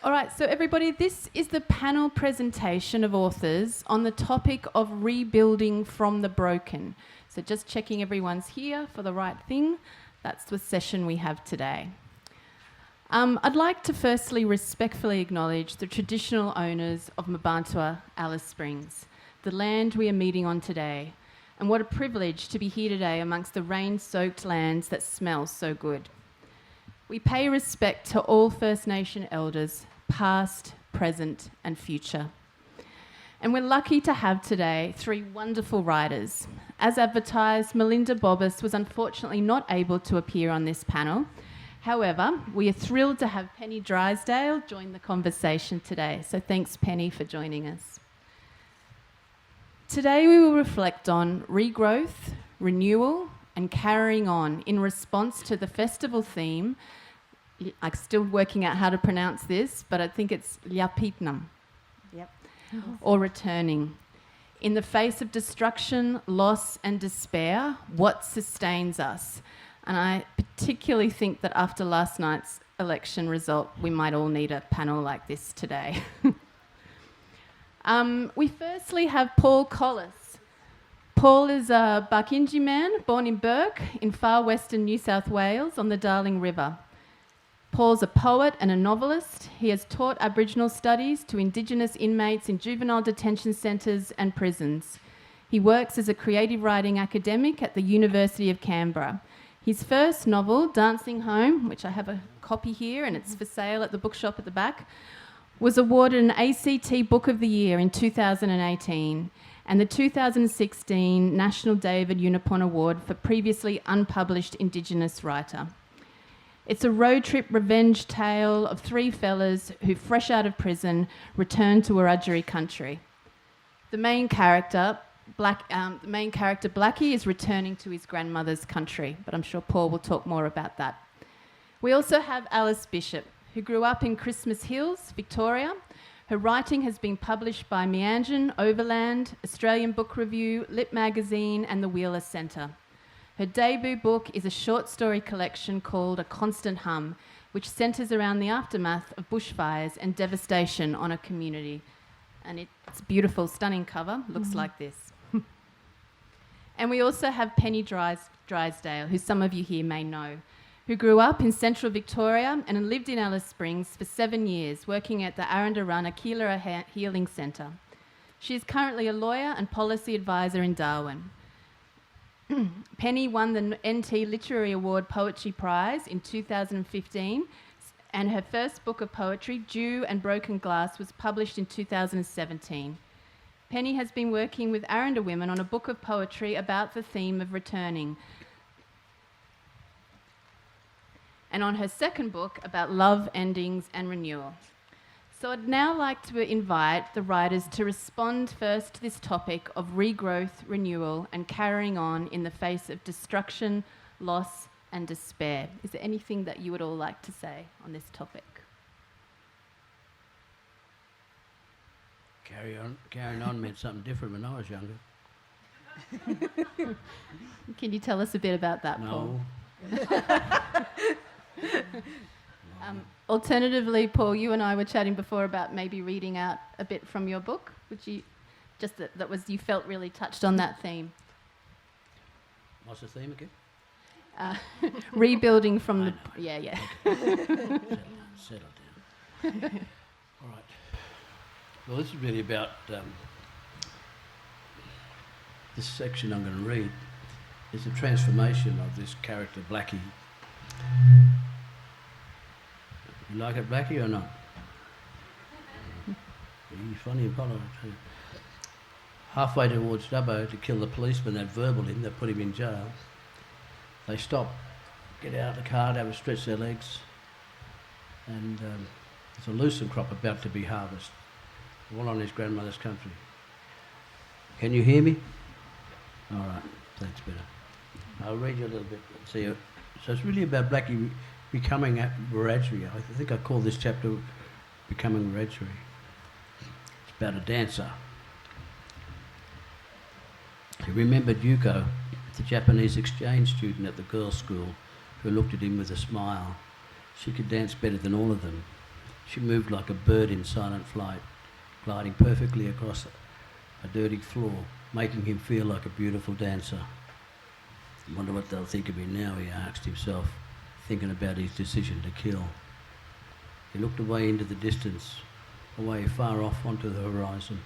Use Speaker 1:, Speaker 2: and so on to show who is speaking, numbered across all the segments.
Speaker 1: All right, so everybody, this is the panel presentation of authors on the topic of rebuilding from the broken. So just checking everyone's here for the right thing. That's the session we have today. I'd like to firstly respectfully acknowledge the traditional owners of Mparntwe Alice Springs, the land we are meeting on today, and what a privilege to be here today amongst the rain-soaked lands that smell so good. We pay respect to all First Nation elders, past, present and future. And we're lucky to have today 3 wonderful writers. As advertised, Melinda Bobbis was unfortunately not able to appear on this panel. However, we are thrilled to have Penny Drysdale join the conversation today. So thanks, Penny, for joining us. Today we will reflect on regrowth, renewal and carrying on in response to the festival theme. I'm still working out how to pronounce this, but I think it's Lyapirtneme. Yep. Or returning. In the face of destruction, loss and despair, what sustains us? And I particularly think that after last night's election result, we might all need a panel like this today. We firstly have Paul Collis. Paul is a Barkindji man born in Burke in far western New South Wales on the Darling River. Paul's a poet and a novelist. He has taught Aboriginal studies to Indigenous inmates in juvenile detention centres and prisons. He works as a creative writing academic at the University of Canberra. His first novel, Dancing Home, which I have a copy here and it's for sale at the bookshop at the back, was awarded an ACT Book of the Year in 2018 and the 2016 National David Unicorn Award for previously unpublished Indigenous writer. It's a road trip revenge tale of 3 fellas who, fresh out of prison, return to Wiradjuri country. The main character, Blackie, is returning to his grandmother's country, but I'm sure Paul will talk more about that. We also have Alice Bishop, who grew up in Christmas Hills, Victoria. Her writing has been published by Meanjin, Overland, Australian Book Review, Lit Magazine and the Wheeler Centre. Her debut book is a short story collection called A Constant Hum, which centres around the aftermath of bushfires and devastation on a community. And it's a beautiful, stunning cover, looks like this. And we also have Penny Drysdale, who some of you here may know, who grew up in central Victoria and lived in Alice Springs for 7 years, working at the Arrandarana Keeler Healing Centre. She is currently a lawyer and policy advisor in Darwin. Penny won the NT Literary Award Poetry Prize in 2015 and her first book of poetry, Dew and Broken Glass, was published in 2017. Penny has been working with Arranda women on a book of poetry about the theme of returning and on her second book about love, endings and renewal. So I'd now like to invite the writers to respond first to this topic of regrowth, renewal and carrying on in the face of destruction, loss and despair. Is there anything that you would all like to say on this topic?
Speaker 2: Carrying on meant something different when I was younger.
Speaker 1: Can you tell us a bit about that, Paul? Alternatively, Paul, you and I were chatting before about maybe reading out a bit from your book. Would you just you felt really touched on that theme?
Speaker 2: What's the theme again?
Speaker 1: Rebuilding from the... Yeah.
Speaker 2: Settle down. All right. Well, this is really about this section I'm going to read. Is the transformation of this character, Blackie. You like it, Blackie, or not? He's funny and follow. Halfway towards Dubbo to kill the policeman that verballed him, that put him in jail, they stop, get out of the car, they have to stretch their legs, and there's a lucerne crop about to be harvested, all on his grandmother's country. Can you hear me? All right, that's better. I'll read you a little bit. See, so it's really about Blackie becoming a Wiradjuri. I think I call this chapter Becoming Wiradjuri. It's about a dancer. He remembered Yuko, the Japanese exchange student at the girls' school, who looked at him with a smile. She could dance better than all of them. She moved like a bird in silent flight, gliding perfectly across a dirty floor, making him feel like a beautiful dancer. I wonder what they'll think of me now, he asked himself, thinking about his decision to kill. He looked away into the distance, away far off onto the horizon.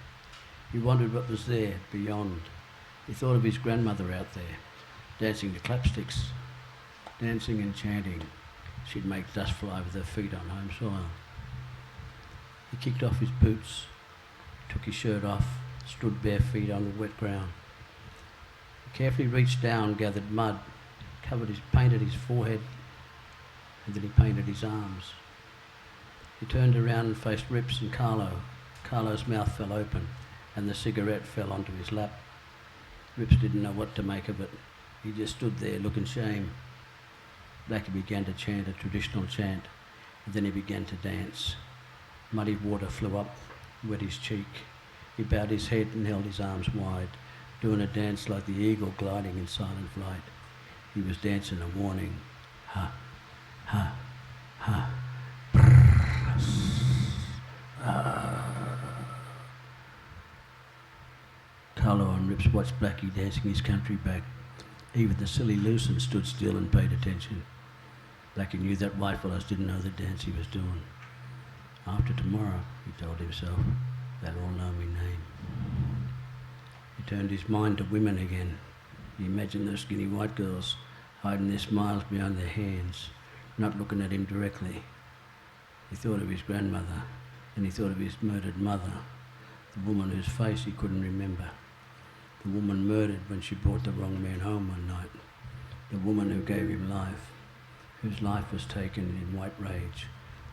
Speaker 2: He wondered what was there, beyond. He thought of his grandmother out there, dancing to clapsticks, dancing and chanting. She'd make dust fly with her feet on home soil. He kicked off his boots, took his shirt off, stood bare feet on the wet ground. He carefully reached down, gathered mud, painted his forehead, and then he painted his arms. He turned around and faced Rips and Carlo. Carlo's mouth fell open and the cigarette fell onto his lap. Rips didn't know what to make of it. He just stood there looking shame. Blackie began to chant a traditional chant, and then he began to dance. Muddy water flew up, wet his cheek. He bowed his head and held his arms wide, doing a dance like the eagle gliding in silent flight. He was dancing a warning. Ha, ha, ha. Carlo and Rips watched Blackie dancing his country back. Even the silly Lucen stood still and paid attention. Blackie knew that whitefellas didn't know the dance he was doing. After tomorrow, he told himself, they'll all know me name. He turned his mind to women again. He imagined those skinny white girls hiding their smiles behind their hands, not looking at him directly. He thought of his grandmother, and he thought of his murdered mother, the woman whose face he couldn't remember, the woman murdered when she brought the wrong man home one night, the woman who gave him life, whose life was taken in white rage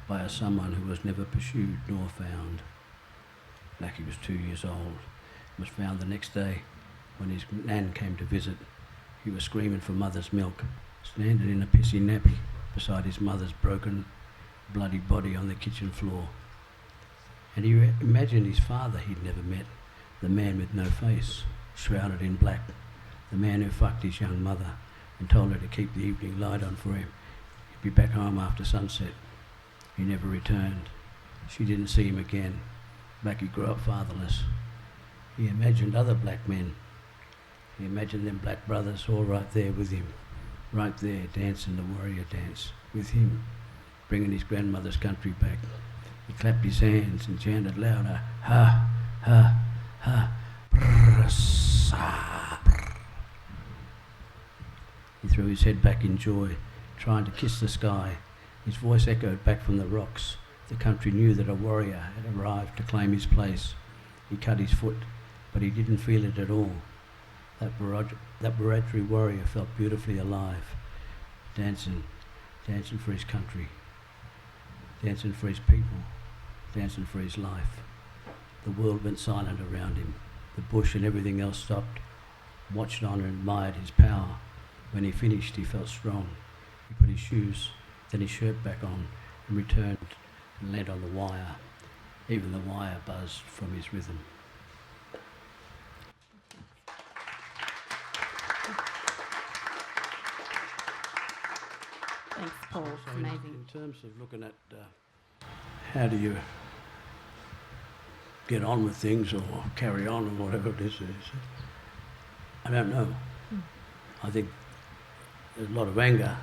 Speaker 2: by a someone who was never pursued nor found. Blackie was 2 years old, was found the next day when his nan came to visit. He was screaming for mother's milk, standing in a pissy nappy beside his mother's broken, bloody body on the kitchen floor. And he imagined his father he'd never met, the man with no face, shrouded in black, the man who fucked his young mother and told her to keep the evening light on for him. He'd be back home after sunset. He never returned. She didn't see him again. Blackie grew up fatherless. He imagined other black men. He imagined them black brothers all right there with him, right there dancing the warrior dance with him, bringing his grandmother's country back. He clapped his hands and chanted louder, ha, ha, ha, brr, sa, brr. He threw his head back in joy, trying to kiss the sky. His voice echoed back from the rocks. The country knew that a warrior had arrived to claim his place. He cut his foot, but he didn't feel it at all. That Wiradjuri warrior felt beautifully alive, dancing for his country, dancing for his people, dancing for his life. The world went silent around him. The bush and everything else stopped, watched on and admired his power. When he finished, he felt strong. He put his shoes, then his shirt back on, and returned and leant on the wire. Even the wire buzzed from his rhythm.
Speaker 1: Thanks, Paul. It's
Speaker 2: So
Speaker 1: amazing.
Speaker 2: in terms of looking at how do you get on with things or carry on or whatever it is, I don't know. I think there's a lot of anger.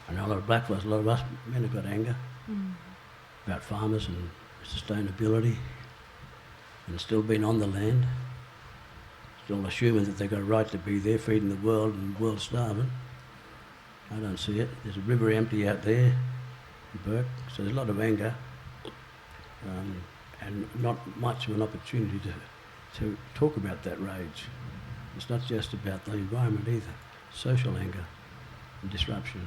Speaker 2: I know a lot of blackfellas, a lot of us men have got anger about farmers and sustainability and still being on the land, still assuming that they've got a right to be there feeding the world and the world's starving. I don't see it. There's a river empty out there in Burke, so there's a lot of anger and not much of an opportunity to talk about that rage. It's not just about the environment either, social anger and disruption.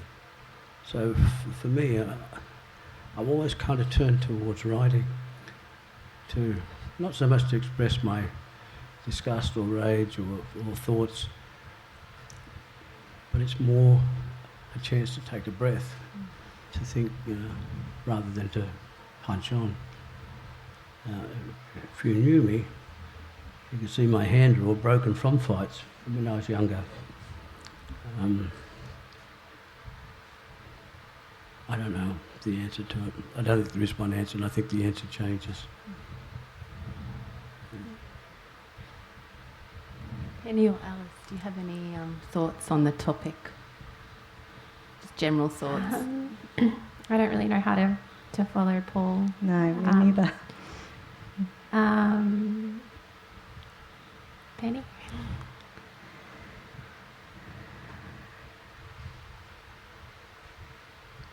Speaker 2: So for me, I've always kind of turned towards writing, to not so much to express my disgust or rage or thoughts, but it's more a chance to take a breath, to think, rather than to punch on. If you knew me, you could see my hands were all broken from fights when I was younger. I don't know. the answer to it. I don't think there is one answer, and I think the answer changes.
Speaker 1: Penny or Alice, do you have any thoughts on the topic? Just general thoughts.
Speaker 3: I don't really know how to follow Paul.
Speaker 4: No, me neither.
Speaker 3: Penny?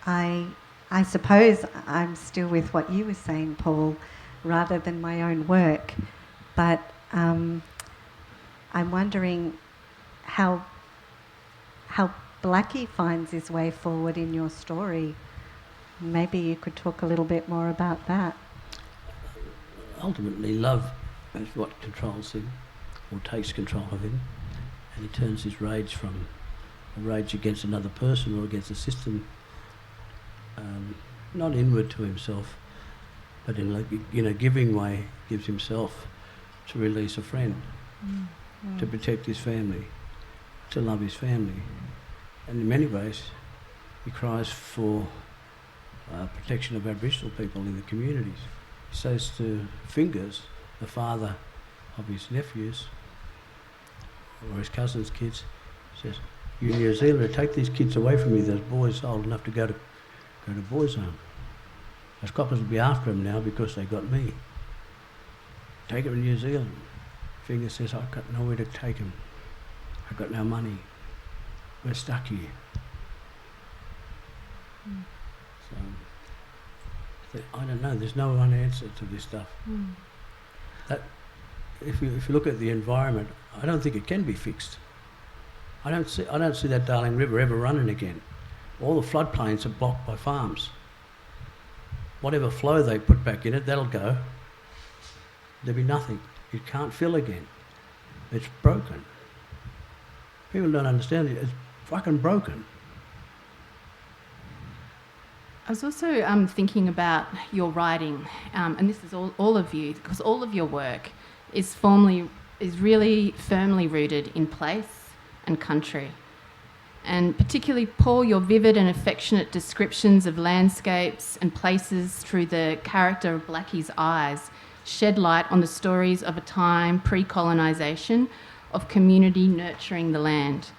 Speaker 4: I suppose I'm still with what you were saying, Paul, rather than my own work. But I'm wondering how Blackie finds his way forward in your story. Maybe you could talk a little bit more about that.
Speaker 2: Ultimately, love is what controls him, or takes control of him, and he turns his rage from a rage against another person or against a system, not inward to himself, but in a giving way, gives himself to release a friend, to protect his family, to love his family. And in many ways, he cries for protection of Aboriginal people in the communities. He says to Fingers, the father of his nephews, or his cousin's kids, says, "You New Zealander, take these kids away from me, those boys old enough to go to boys' home. Those coppers will be after them now because they got me. Take them to New Zealand." Fingers says, "I've got nowhere to take them. I've got no money. We're stuck here." So, I don't know, there's no one answer to this stuff. That, if you look at the environment, I don't think it can be fixed. I don't see that Darling River ever running again. All the floodplains are blocked by farms. Whatever flow they put back in it, that'll go. There'll be nothing. It can't fill again. It's broken. People don't understand it. It's fucking broken.
Speaker 1: I was also thinking about your writing, and this is all of you, because all of your work is really firmly rooted in place and country. And particularly, Paul, your vivid and affectionate descriptions of landscapes and places through the character of Blackie's eyes shed light on the stories of a time pre-colonisation of community nurturing the land.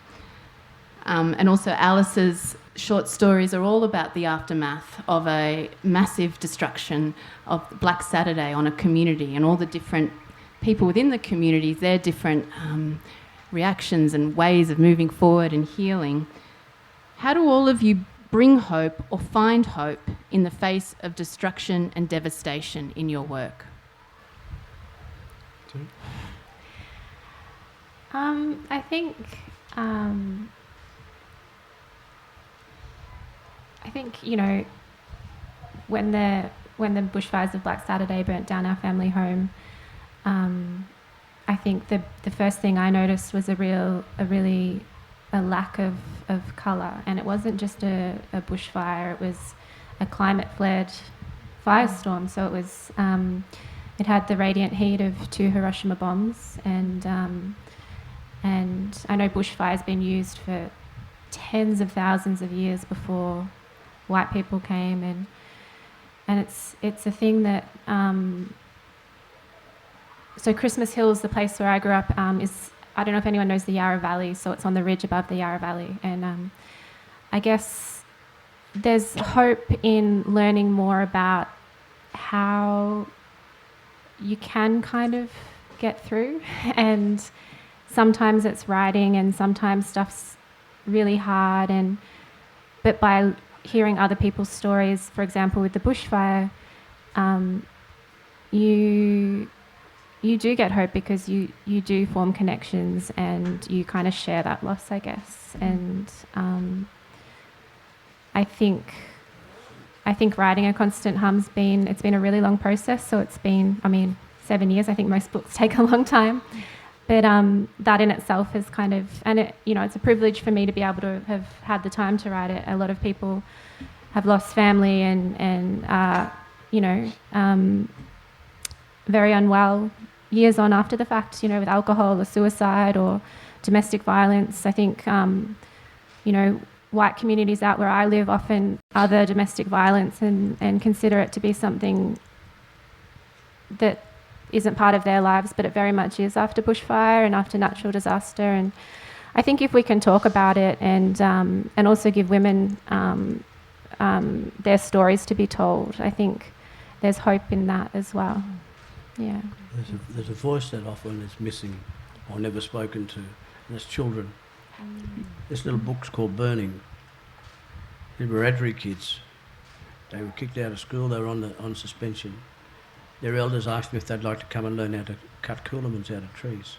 Speaker 1: And also Alice's short stories are all about the aftermath of a massive destruction of Black Saturday on a community and all the different people within the communities, their different reactions and ways of moving forward and healing. How do all of you bring hope or find hope in the face of destruction and devastation in your work?
Speaker 3: I think, you know, when the bushfires of Black Saturday burnt down our family home, I think the first thing I noticed was a lack of colour, and it wasn't just a bushfire; it was a climate-flared firestorm. So it was it had the radiant heat of 2 Hiroshima bombs, and I know bushfire's been used for tens of thousands of years before white people came, and it's a thing that. So Christmas Hills, the place where I grew up, is, I don't know if anyone knows the Yarra Valley, so it's on the ridge above the Yarra Valley. And I guess there's hope in learning more about how you can kind of get through. And sometimes it's writing and sometimes stuff's really hard. But by hearing other people's stories, for example, with the bushfire, you do get hope because you do form connections and you kind of share that loss, I guess. And I think writing A Constant Hum's been a really long process. So it's been, 7 years. I think most books take a long time. But that in itself is kind of, and it's a privilege for me to be able to have had the time to write it. A lot of people have lost family and very unwell years on after the fact, with alcohol or suicide or domestic violence. I think, white communities out where I live often other domestic violence and consider it to be something that isn't part of their lives, but it very much is after bushfire and after natural disaster. And I think if we can talk about it and also give women their stories to be told, I think there's hope in that as well. Yeah.
Speaker 2: There's a voice that often is missing or never spoken to, and it's children. This little book's called Burning. They were Wiradjuri kids. They were kicked out of school. They were on suspension. Their elders asked them if they'd like to come and learn how to cut coolamans out of trees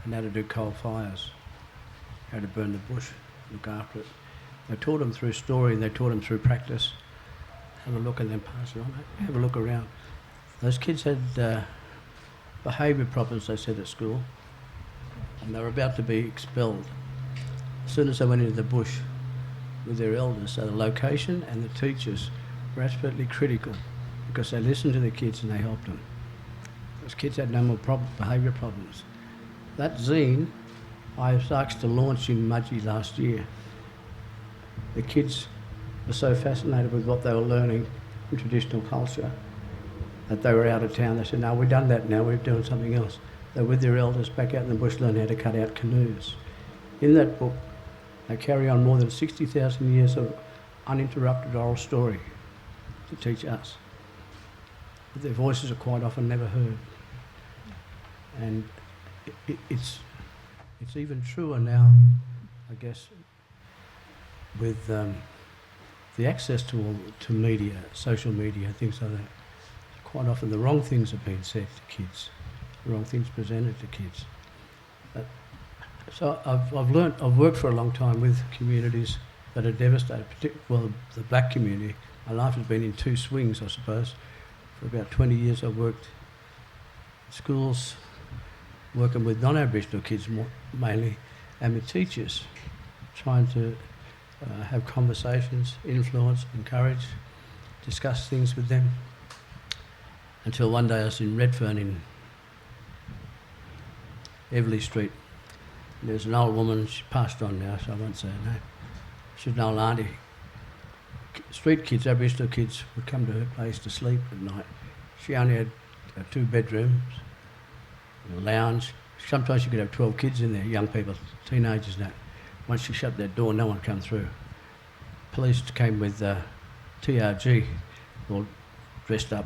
Speaker 2: and how to do coal fires, how to burn the bush, look after it. They taught them through story and they taught them through practice. Have a look and then pass it on. Have a look around. Those kids had behaviour problems, they said, at school, and they were about to be expelled. As soon as they went into the bush with their elders, so the location and the teachers were absolutely critical because they listened to the kids and they helped them. Those kids had no more behaviour problems. That zine I was asked to launch in Mudgee last year. The kids were so fascinated with what they were learning in traditional culture that they were out of town. They said, no, we've done that now, we're doing something else. They're with their elders back out in the bush learning how to cut out canoes. In that book, they carry on more than 60,000 years of uninterrupted oral story to teach us. But their voices are quite often never heard. And it's even truer now, I guess, with the access to media, social media, things like that. Quite often the wrong things are being said to kids, the wrong things presented to kids. So I've worked for a long time with communities that are devastated, well, the black community. My life has been in two swings, I suppose. For about 20 years I've worked in schools, working with non-Aboriginal kids mainly, and with teachers, trying to have conversations, influence, encourage, discuss things with them. Until one day I was in Redfern in Everleigh Street. And there was an old woman, she passed on now, so I won't say her name. She was an old auntie. Street kids, Aboriginal kids, would come to her place to sleep at night. She only had 2 bedrooms, a lounge. Sometimes she could have 12 kids in there, young people, teenagers and that. Once she shut that door, no one come through. Police came with TRG, all dressed up,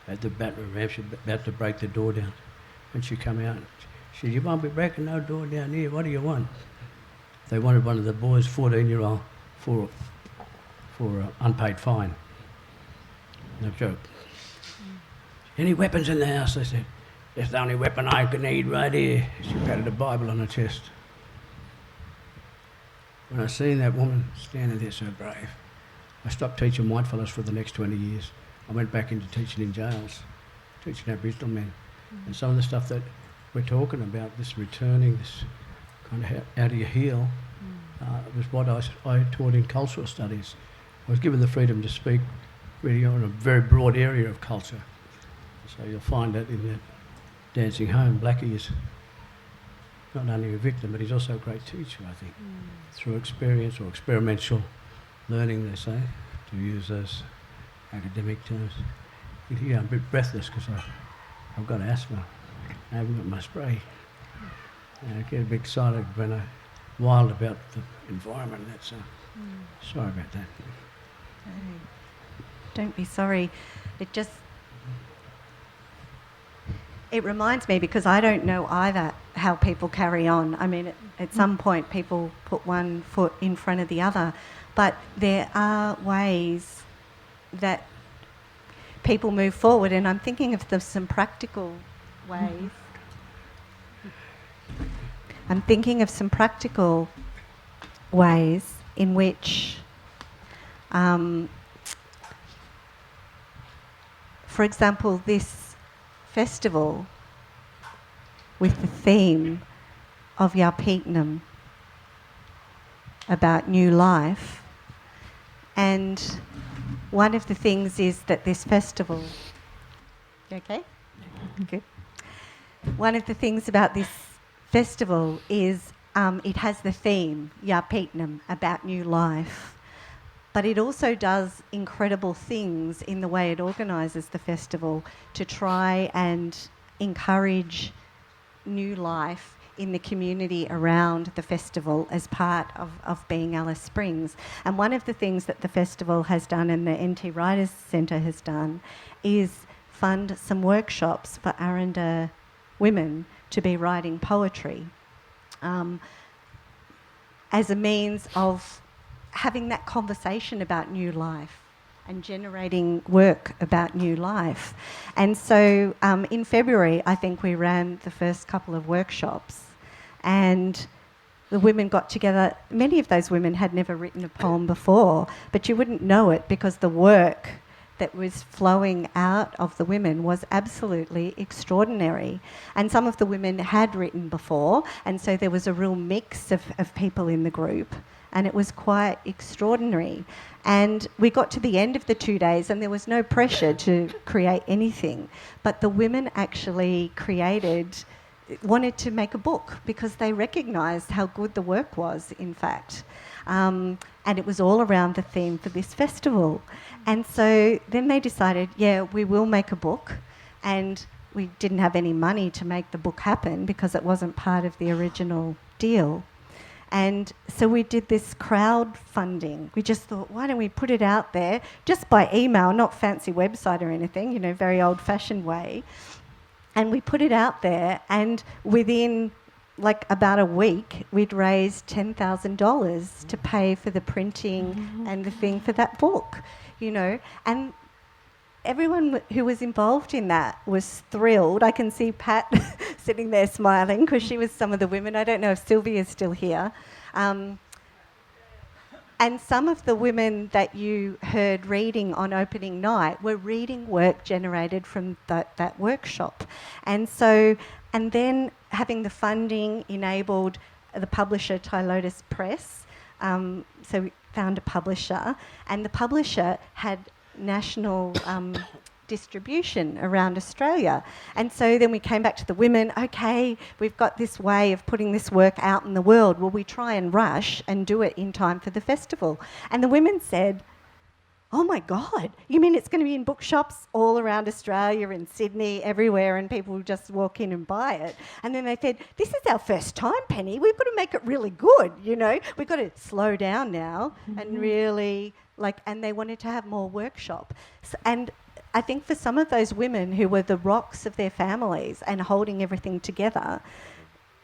Speaker 2: at the battering ram. She was about to break the door down. When she come out, she said, "You won't be breaking no door down here, what do you want?" They wanted one of the boys, 14-year-old, for unpaid fine. No joke. "Any weapons in the house?" They said. "It's the only weapon I can need right here." She patted a Bible on her chest. When I seen that woman standing there so brave, I stopped teaching whitefellas for the next 20 years. I went back into teaching in jails, teaching Aboriginal men. And some of the stuff that we're talking about, this returning, this kind of how do you heal, was what I taught in cultural studies. I was given the freedom to speak really on a very broad area of culture. So you'll find that in that Dancing Home, Blackie is not only a victim, but he's also a great teacher, I think, through experience or experiential learning, they say, to use those academic terms. You hear I'm a bit breathless because I've got asthma. I haven't got my spray. And I get a bit excited when I'm wild about the environment. That's sorry about that.
Speaker 4: Don't be sorry. It reminds me, because I don't know either how people carry on. I mean, at some point people put one foot in front of the other, but there are ways that people move forward, and I'm thinking of some practical ways. I'm thinking of some practical ways in which, for example, this festival with the theme of Lyapirtneme, about new life, and one of the things is that this festival... You okay? Good. One of the things about this festival is it has the theme, Lyapirtneme, about new life. But it also does incredible things in the way it organises the festival to try and encourage new life in the community around the festival as part of being Alice Springs. And one of the things that the festival has done and the NT Writers Centre has done is fund some workshops for Aranda women to be writing poetry as a means of having that conversation about new life and generating work about new life. And so in February, I think we ran the first couple of workshops, and the women got together. Many of those women had never written a poem before, but you wouldn't know it because the work that was flowing out of the women was absolutely extraordinary. And some of the women had written before, and so there was a real mix of people in the group. And it was quite extraordinary. And we got to the end of the 2 days and there was no pressure to create anything. But the women actually wanted to make a book because they recognised how good the work was, in fact. And it was all around the theme for this festival. And so then they decided, yeah, we will make a book. And we didn't have any money to make the book happen because it wasn't part of the original deal. And so we did this crowdfunding. We just thought, why don't we put it out there just by email, not fancy website or anything, very old-fashioned way. And we put it out there, and within about a week, we'd raised $10,000 to pay for the printing and the thing for that book, And everyone who was involved in that was thrilled. I can see Pat sitting there smiling because she was some of the women. I don't know if Sylvia's still here. And some of the women that you heard reading on opening night were reading work generated from that workshop. And then having the funding enabled the publisher, Tylotus Press. So we found a publisher, and the publisher had national distribution around Australia. And so then we came back to the women, okay, we've got this way of putting this work out in the world. Will we try and rush and do it in time for the festival? And the women said, oh my God, you mean it's going to be in bookshops all around Australia and Sydney, everywhere, and people will just walk in and buy it? And then they said, this is our first time, Penny. We've got to make it really good, We've got to slow down now and really, and they wanted to have more workshops. And I think for some of those women who were the rocks of their families and holding everything together,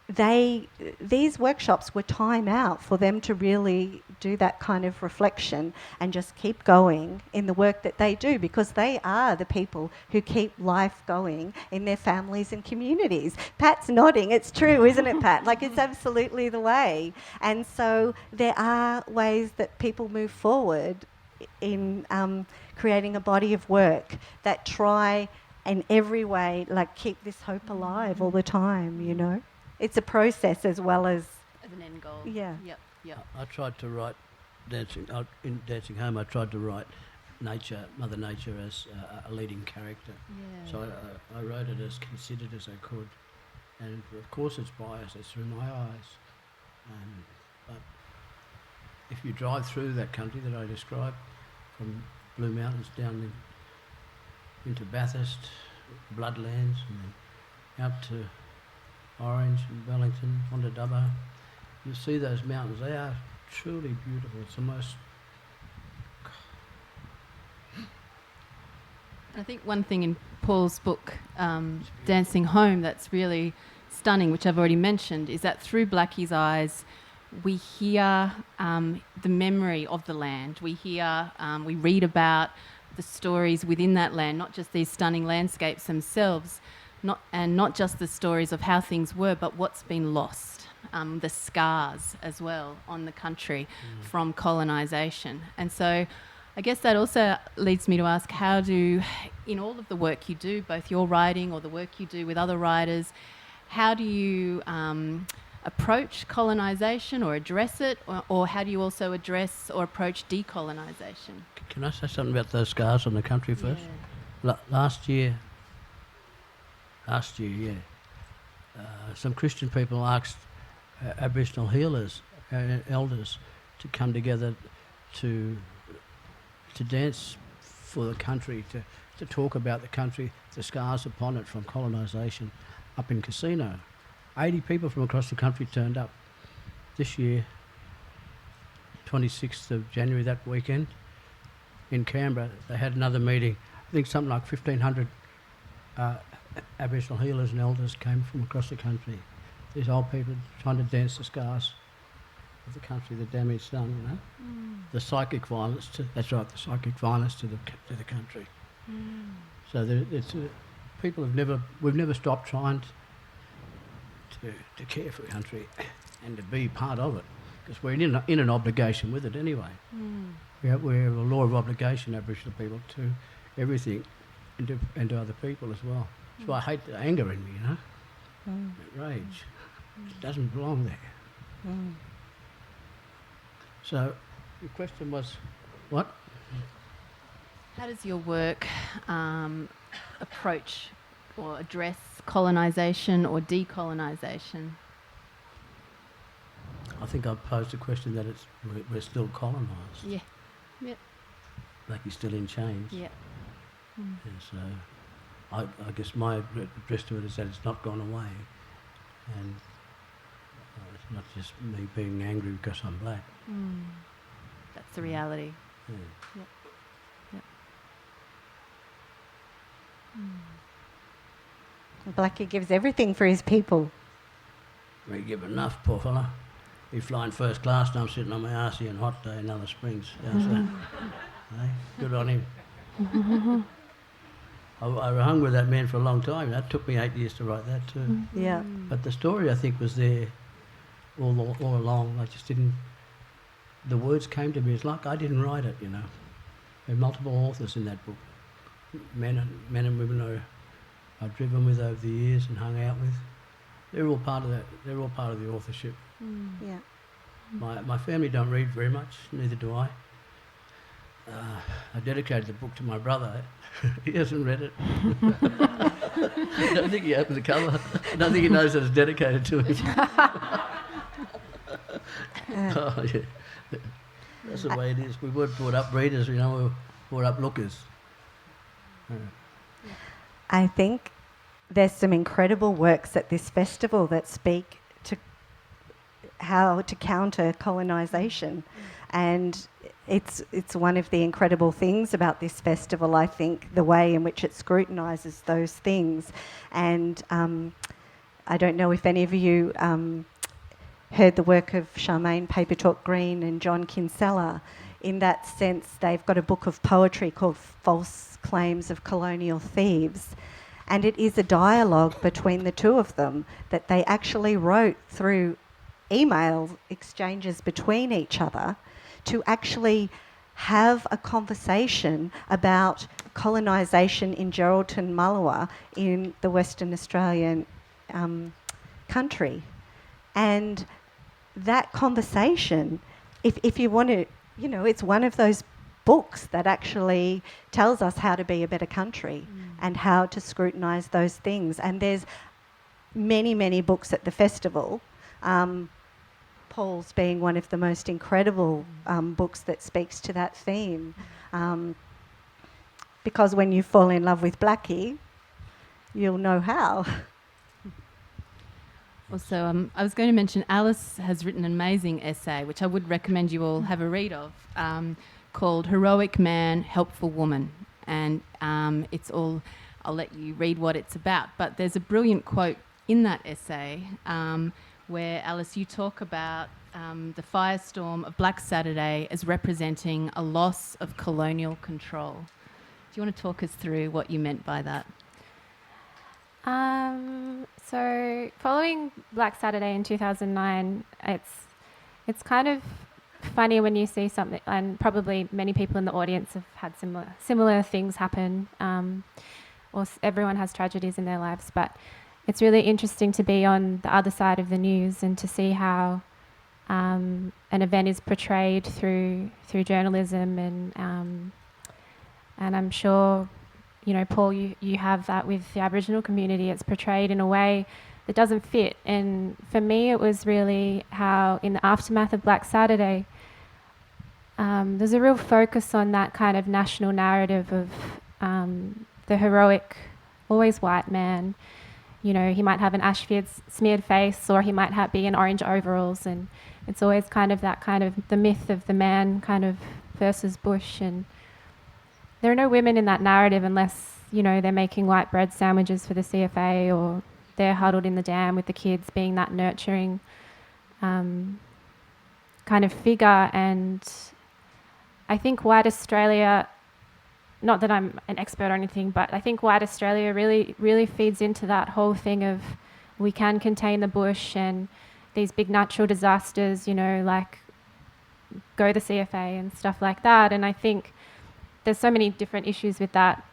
Speaker 4: these workshops were time out for them to really do that kind of reflection and just keep going in the work that they do, because they are the people who keep life going in their families and communities. Pat's nodding. It's true, isn't it, Pat? It's absolutely the way. And so there are ways that people move forward in creating a body of work that try in every way keep this hope alive all the time, It's a process as well as
Speaker 1: an end goal.
Speaker 4: Yeah.
Speaker 1: Yep.
Speaker 2: I tried to write in Dancing Home. I tried to write Mother Nature as a leading character.
Speaker 1: Yeah.
Speaker 2: So I wrote it as considered as I could, and of course it's biased. It's through my eyes. But if you drive through that country that I described, from Blue Mountains down into Bathurst, Bloodlands, and then out to Orange and Wellington, onto Dubbo, you see those mountains. They are truly beautiful. It's the most...
Speaker 1: I think one thing in Paul's book, Dancing Home, that's really stunning, which I've already mentioned, is that through Blackie's eyes, we hear the memory of the land. We read about the stories within that land, not just these stunning landscapes themselves, not just the stories of how things were, but what's been lost, the scars as well on the country from colonisation. And so I guess that also leads me to ask, how do, in all of the work you do, both your writing or the work you do with other writers, how do you approach colonisation or address it, or how do you also address or approach decolonisation?
Speaker 2: Can I say something about those scars on the country first? Yeah. Last year, some Christian people asked Aboriginal healers and elders to come together to dance for the country, to talk about the country, the scars upon it from colonisation up in Casino. 80 people from across the country turned up this year, 26th of January, that weekend, in Canberra. They had another meeting. I think something like 1,500 Aboriginal healers and elders came from across the country. These old people trying to dance the scars of the country, the damage done, you know. The psychic violence, that's right, the psychic violence to the country. So we've never stopped trying to care for the country and to be part of it, because we're in an obligation with it anyway. We have a law of obligation, Aboriginal people, to everything and to other people as well. That's why I hate the anger in me, you know, that rage. It doesn't belong there. So your question was what?
Speaker 1: How does your work approach or address colonisation or decolonisation?
Speaker 2: I think I've posed a question that we're still colonised.
Speaker 1: Yeah. Yep.
Speaker 2: Like you're still in chains.
Speaker 1: Yeah.
Speaker 2: And so I guess my address to it is that it's not gone away. And it's not just me being angry because I'm black.
Speaker 1: That's the reality.
Speaker 2: Yeah.
Speaker 1: Yep. Yep.
Speaker 4: Blackie gives everything for his people.
Speaker 2: We give enough, poor fella. He's flying first class and I'm sitting on my arse here in hot day in Alice Springs. How's that? Hey? Good on him. I hung with that man for a long time. That took me 8 years to write that too.
Speaker 4: Yeah.
Speaker 2: But the story, I think, was there all along. I just didn't... The words came to me. It's like I didn't write it, you know. There are multiple authors in that book. Men and women I've driven with over the years and hung out with. They're all part of that. They're all part of the authorship.
Speaker 4: Yeah.
Speaker 2: My family don't read very much, neither do I. I dedicated the book to my brother. He hasn't read it. I don't think he opened the cover. I don't think he knows that it's dedicated to him. Oh, yeah. That's the way it is. We weren't brought up readers, you know, we were brought up lookers.
Speaker 4: I think there's some incredible works at this festival that speak to how to counter colonisation. And it's one of the incredible things about this festival, I think, the way in which it scrutinises those things. And I don't know if any of you heard the work of Charmaine Papertalk Green and John Kinsella. In that sense, they've got a book of poetry called False Claims of Colonial Thieves. And it is a dialogue between the two of them that they actually wrote through email exchanges between each other to actually have a conversation about colonisation in Geraldton, Mullawa, in the Western Australian country. And that conversation, if you want to, you know, it's one of those books that actually tells us how to be a better country and how to scrutinise those things. And there's many, many books at the festival. Paul's being one of the most incredible books that speaks to that theme. Because when you fall in love with Blackie, you'll know how.
Speaker 1: Also, I was going to mention Alice has written an amazing essay, which I would recommend you all have a read of, called Heroic Man, Helpful Woman. And it's all, I'll let you read what it's about. But there's a brilliant quote in that essay where, Alice, you talk about the firestorm of Black Saturday as representing a loss of colonial control. Do you want to talk us through what you meant by that?
Speaker 3: So following Black Saturday in 2009, it's kind of funny when you see something, and probably many people in the audience have had similar things happen, everyone has tragedies in their lives, but it's really interesting to be on the other side of the news and to see how an event is portrayed through journalism, and I'm sure, you know, Paul, you have that with the Aboriginal community. It's portrayed in a way doesn't fit. And for me, it was really how in the aftermath of Black Saturday, there's a real focus on that kind of national narrative of the heroic, always white man. You know, he might have an smeared face, or he might be in orange overalls, and it's always kind of that kind of the myth of the man kind of versus bush. And there are no women in that narrative unless, you know, they're making white bread sandwiches for the CFA, or they're huddled in the dam with the kids, being that nurturing kind of figure. And I think white Australia, not that I'm an expert or anything, but I think white Australia really, really feeds into that whole thing of we can contain the bush and these big natural disasters, you know, like go the CFA and stuff like that. And I think there's so many different issues with that,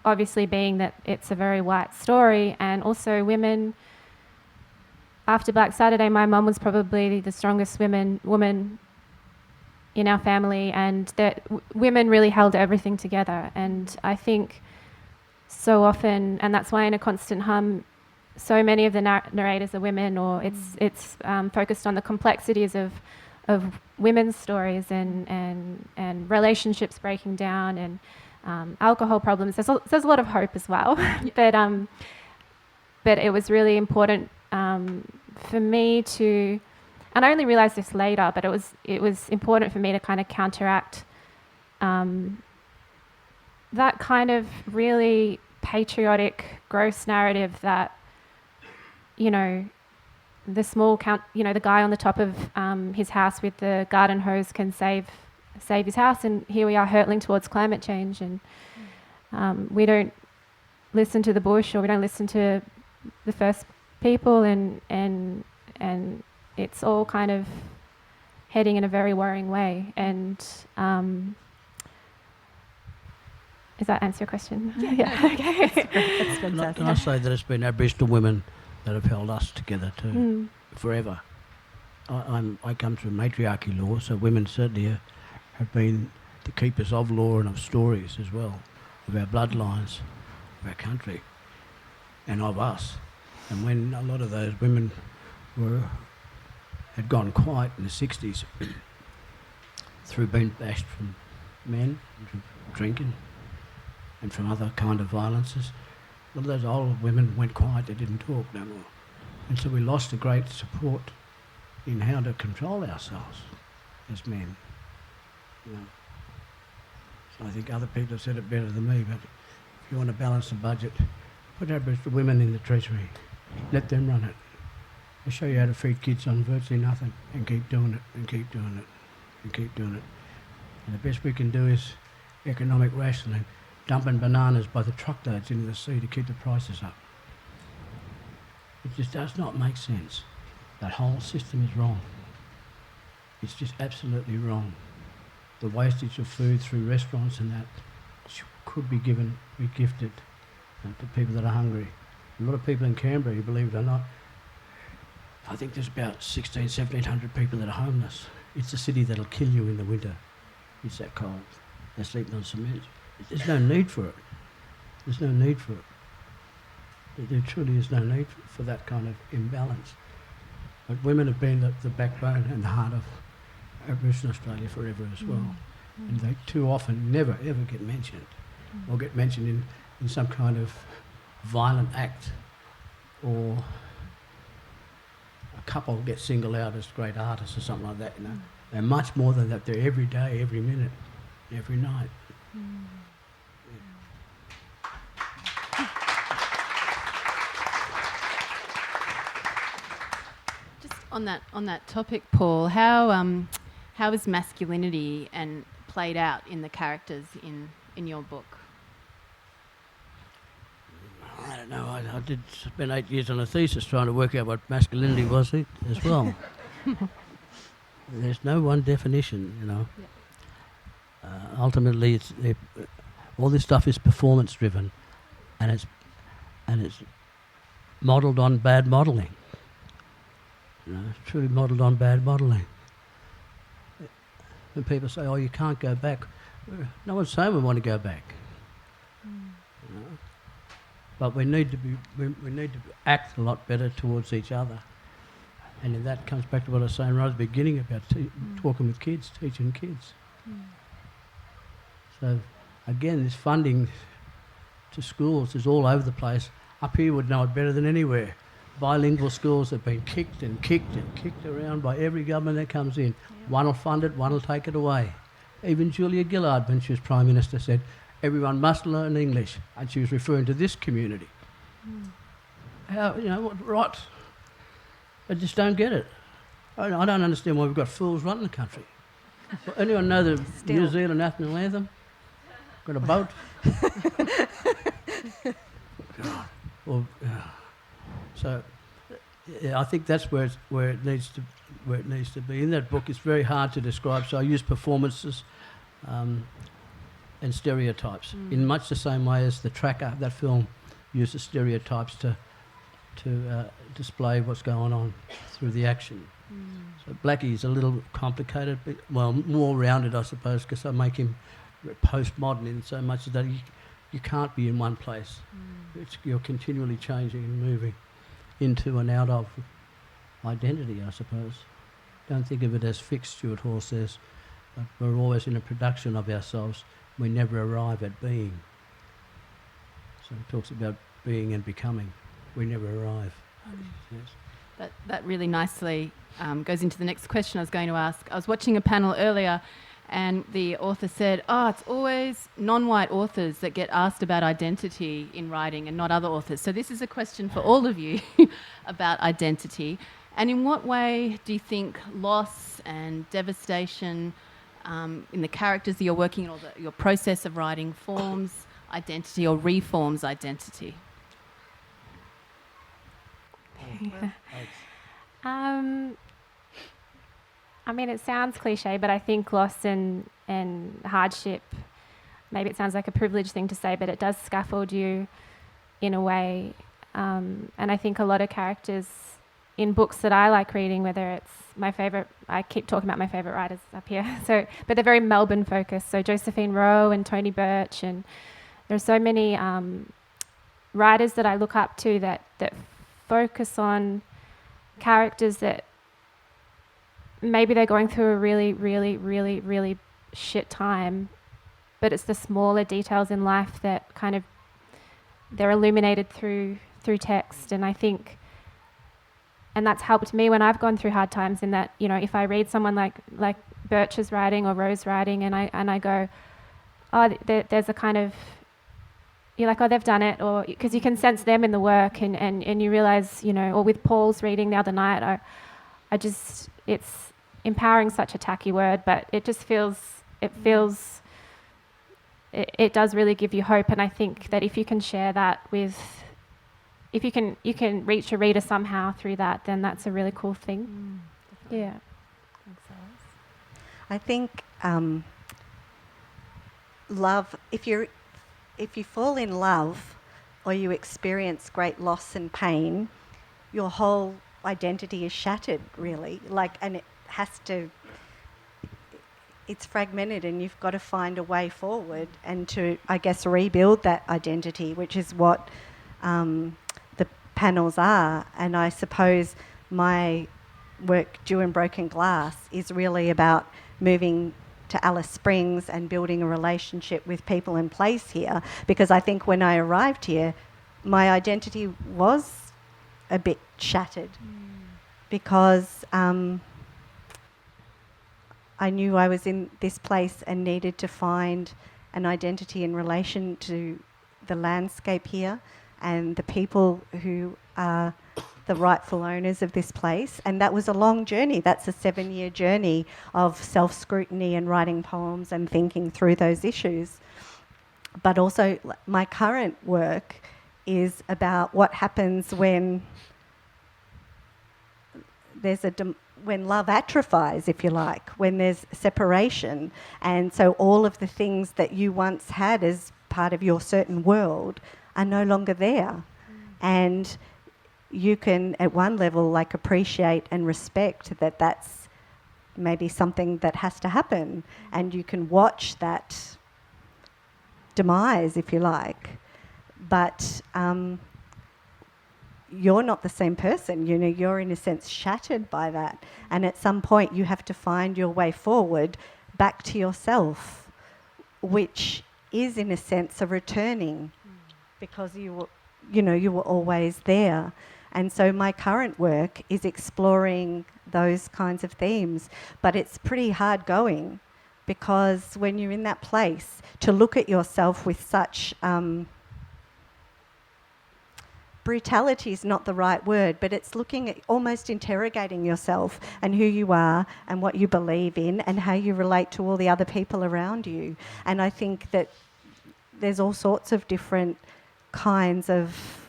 Speaker 3: obviously being that it's a very white story, and also women. After Black Saturday, my mum was probably the strongest woman in our family, and that women really held everything together. And I think so often, and that's why in A Constant Hum, so many of the narrators are women, or it's focused on the complexities of women's stories and relationships breaking down, and alcohol problems. There's a lot of hope as well. But it was really important for me to, and I only realised this later, but it was important for me to kind of counteract that kind of really patriotic, gross narrative that, you know, the the guy on the top of his house with the garden hose can save his house, and here we are hurtling towards climate change, and we don't listen to the bush, or we don't listen to the first people, and it's all kind of heading in a very worrying way. And does that answer your question? Yeah. Okay.
Speaker 4: That's fantastic.
Speaker 2: Can I say that it's been Aboriginal women that have held us together too, forever. I come through matriarchy law, so women certainly have been the keepers of law and of stories as well, of our bloodlines, of our country, and of us. And when a lot of those women had gone quiet in the 60s through being bashed from men, from drinking, and from other kind of violences, a lot of those older women went quiet, they didn't talk no more. And so we lost a great support in how to control ourselves as men. You know. So I think other people have said it better than me, but if you want to balance the budget, put Aboriginal women in the Treasury, let them run it. They'll show you how to feed kids on virtually nothing, and keep doing it, and keep doing it, and keep doing it. And the best we can do is economic rationing, dumping bananas by the truckloads into the sea to keep the prices up. It just does not make sense. That whole system is wrong. It's just absolutely wrong. The wastage of food through restaurants and that could be gifted to people that are hungry. A lot of people in Canberra, you believe it or not, I think there's about 1,700 people that are homeless. It's a city that'll kill you in the winter. It's that cold. They're sleeping on cement. There's no need for it. There's no need for it. There truly is no need for that kind of imbalance. But women have been the backbone and the heart of Aboriginal Australia forever as well. And they too often never ever get mentioned, or get mentioned in some kind of violent act, or a couple get singled out as great artists or something like that. You know, they're much more than that. They're every day, every minute, every night.
Speaker 1: Just on that topic, Paul, how is masculinity and played out in the characters in your book?
Speaker 2: I don't know. I did spend 8 years on a thesis trying to work out what masculinity was as well. There's no one definition, you know. Yeah. Ultimately, all this stuff is performance driven, and it's modelled on bad modelling. You know, it's truly modelled on bad modelling. When people say, "Oh, you can't go back," no one's saying we want to go back. You know? but we need to act a lot better towards each other. And that comes back to what I was saying right at the beginning about talking with kids, teaching kids. So again, this funding to schools is all over the place. Up here would know it better than anywhere. Bilingual schools have been kicked and kicked and kicked around by every government that comes in. One will fund it, one will take it away. Even Julia Gillard, when she was Prime Minister, said everyone must learn English, and she was referring to this community. How, what rot? I just don't get it. I don't understand why we've got fools running the country. Well, anyone know the New Zealand national anthem? Got a boat? So, I think that's where it needs to be. In that book, it's very hard to describe. So I use performances and stereotypes in much the same way as the tracker, that film, uses stereotypes to display what's going on through the action. So Blackie's a little complicated, but, well, more rounded, I suppose, because I make him postmodern in so much that you can't be in one place. You're continually changing and moving into and out of identity, I suppose. Don't think of it as fixed, Stuart Hall says, but we're always in a production of ourselves. We never arrive at being. So it talks about being and becoming. We never arrive. Yes.
Speaker 1: That really nicely goes into the next question I was going to ask. I was watching a panel earlier and the author said, it's always non-white authors that get asked about identity in writing and not other authors. So this is a question for all of you about identity. And in what way do you think loss and devastation in the characters that you're working in, or your process of writing, forms identity or reforms identity?
Speaker 3: I mean, it sounds cliche, but I think loss and hardship, maybe it sounds like a privileged thing to say, but it does scaffold you in a way. And I think a lot of characters in books that I like reading, whether it's my favourite, I keep talking about my favourite writers up here, but they're very Melbourne focused. So Josephine Rowe and Tony Birch, and there are so many writers that I look up to that focus on characters that maybe they're going through a really, really, really, really shit time, but it's the smaller details in life that kind of they're illuminated through text. And I think, and that's helped me when I've gone through hard times, in that, if I read someone like Birch's writing or Rowe's writing, and I go, there's a kind of, you're like, they've done it, or because you can sense them in the work, and you realise, or with Paul's reading the other night, I just, it's empowering, such a tacky word, but it just it does really give you hope. And I think that if you can share that if you can reach a reader somehow through that, then that's a really cool thing. Yeah. Thanks, Alice.
Speaker 4: I think love, if you fall in love or you experience great loss and pain, your whole identity is shattered, really. And it's fragmented, and you've got to find a way forward and to, I guess, rebuild that identity, which is what the panels are. And I suppose my work, Dew and Broken Glass, is really about moving to Alice Springs and building a relationship with people in place here, because I think when I arrived here, my identity was a bit shattered because I knew I was in this place and needed to find an identity in relation to the landscape here and the people who are the rightful owners of this place. And that was a long journey. That's a 7-year journey of self-scrutiny and writing poems and thinking through those issues. But also my current work is about what happens when there's when love atrophies, if you like, when there's separation. And so all of the things that you once had as part of your certain world are no longer there. And you can, at one level, appreciate and respect that that's maybe something that has to happen. And you can watch that demise, if you like. but you're not the same person. You know, you're in a sense shattered by that. And at some point you have to find your way forward back to yourself, which is in a sense a returning because you were always there. And so my current work is exploring those kinds of themes, but it's pretty hard going because when you're in that place to look at yourself with such brutality is not the right word, but it's looking at almost interrogating yourself and who you are and what you believe in and how you relate to all the other people around you. And I think that there's all sorts of different kinds of